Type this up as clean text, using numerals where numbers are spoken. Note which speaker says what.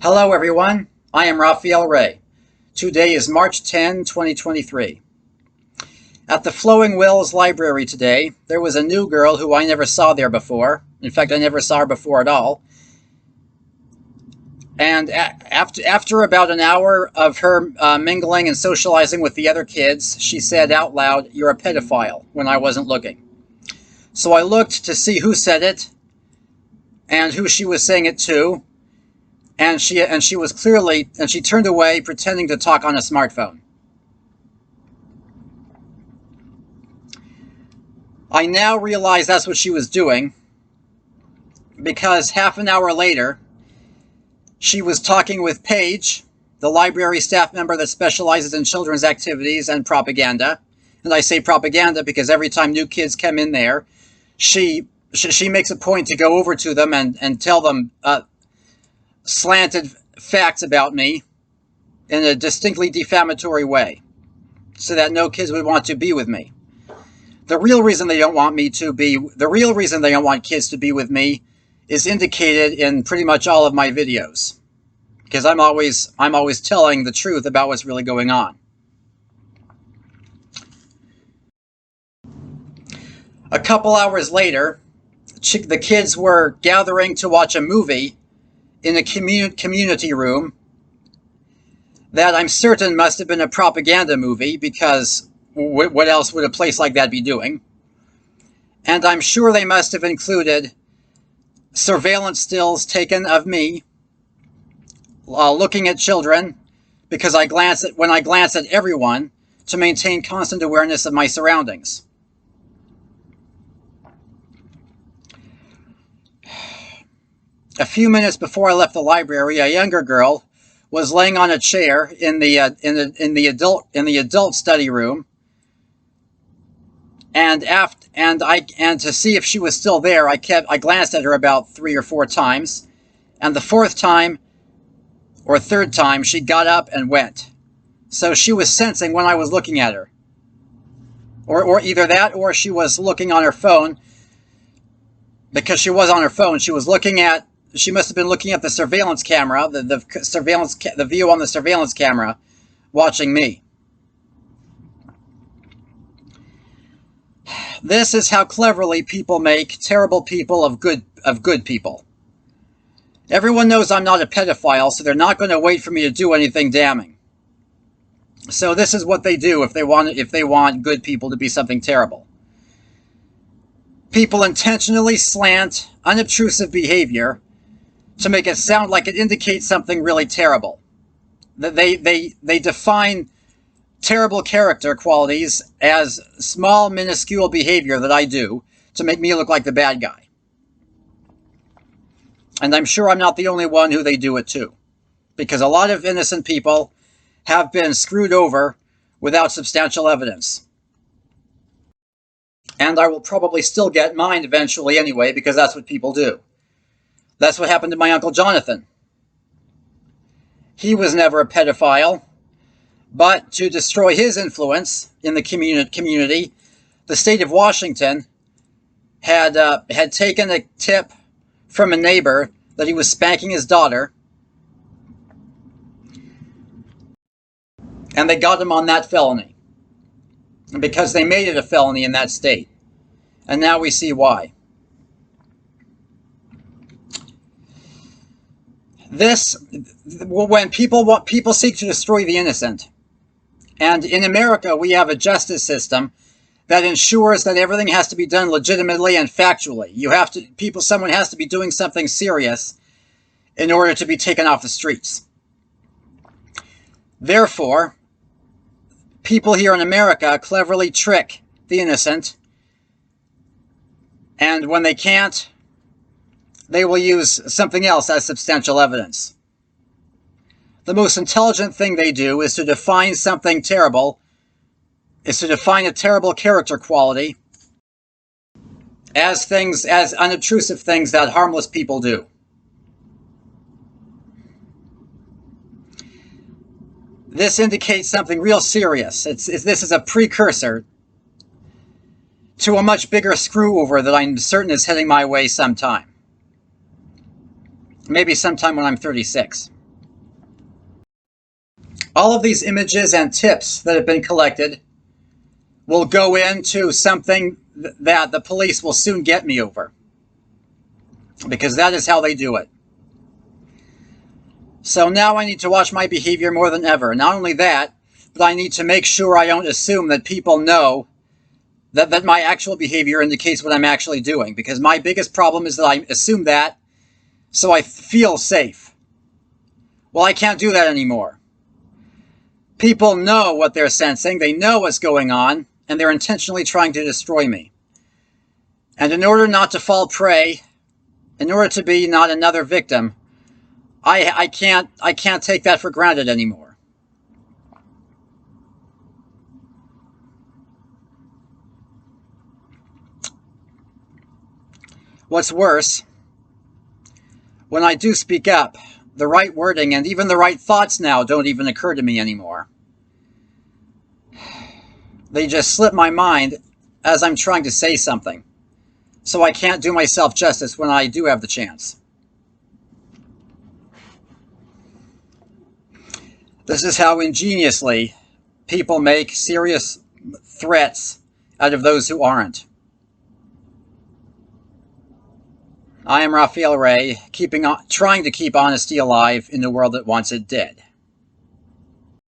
Speaker 1: Hello everyone, I am Raphael Ray. Today is March 10, 2023. At the Flowing Wells Library today, there was a new girl who I never saw there before. In fact, I never saw her before at all. And after about an hour of her mingling and socializing with the other kids, she said out loud, "You're a pedophile," when I wasn't looking. So I looked to see who said it and who she was saying it to. And she turned away pretending to talk on a smartphone. I now realize that's what she was doing, because half an hour later, she was talking with Paige, the library staff member that specializes in children's activities and propaganda. And I say propaganda because every time new kids come in there, she makes a point to go over to them and tell them slanted facts about me in a distinctly defamatory way, so that no kids would want to be with me. The real reason they don't want kids to be with me is indicated in pretty much all of my videos, because I'm always telling the truth about what's really going on. A couple hours later, the kids were gathering to watch a movie in a community room that I'm certain must have been a propaganda movie, because what else would a place like that be doing? And I'm sure they must have included surveillance stills taken of me looking at children, because when I glance at everyone to maintain constant awareness of my surroundings. A few minutes before I left the library, a younger girl was laying on a chair in the adult study room, and to see if she was still there, I glanced at her about 3 or 4 times, and the 4th time or 3rd time she got up and went. So she was sensing when I was looking at her, or either that, or she was looking on her phone, because she was on her phone. She must have been looking at the surveillance camera, the view on the surveillance camera, watching me. This is how cleverly people make terrible people of good people. Everyone knows I'm not a pedophile, so they're not going to wait for me to do anything damning. So this is what they do if they want good people to be something terrible. People intentionally slant unobtrusive behavior to make it sound like it indicates something really terrible. They define terrible character qualities as small, minuscule behavior that I do to make me look like the bad guy. And I'm sure I'm not the only one who they do it to, because a lot of innocent people have been screwed over without substantial evidence. And I will probably still get mine eventually anyway, because that's what people do. That's what happened to my Uncle Jonathan. He was never a pedophile, but to destroy his influence in the community, the state of Washington had taken a tip from a neighbor that he was spanking his daughter, and they got him on that felony, because they made it a felony in that state. And now we see why. When people seek to destroy the innocent, and in America we have a justice system that ensures that everything has to be done legitimately and factually. Someone has to be doing something serious in order to be taken off the streets. Therefore, people here in America cleverly trick the innocent, and when they can't, they will use something else as substantial evidence. The most intelligent thing they do is to define something terrible, is to define a terrible character quality as unobtrusive things that harmless people do. This indicates something real serious. This is a precursor to a much bigger screw-over that I'm certain is heading my way sometime. Maybe sometime when I'm 36. All of these images and tips that have been collected will go into something that the police will soon get me over, because that is how they do it. So now I need to watch my behavior more than ever. Not only that, but I need to make sure I don't assume that people know that my actual behavior indicates what I'm actually doing, because my biggest problem is that I assume that so I feel safe. Well, I can't do that anymore. People know what they're sensing, they know what's going on, and they're intentionally trying to destroy me. And in order not to fall prey, in order to be not another victim, I can't take that for granted anymore. What's worse, when I do speak up, the right wording and even the right thoughts now don't even occur to me anymore. They just slip my mind as I'm trying to say something, so I can't do myself justice when I do have the chance. This is how ingeniously people make serious threats out of those who aren't. I am Raphael Ray, trying to keep honesty alive in the world that wants it dead.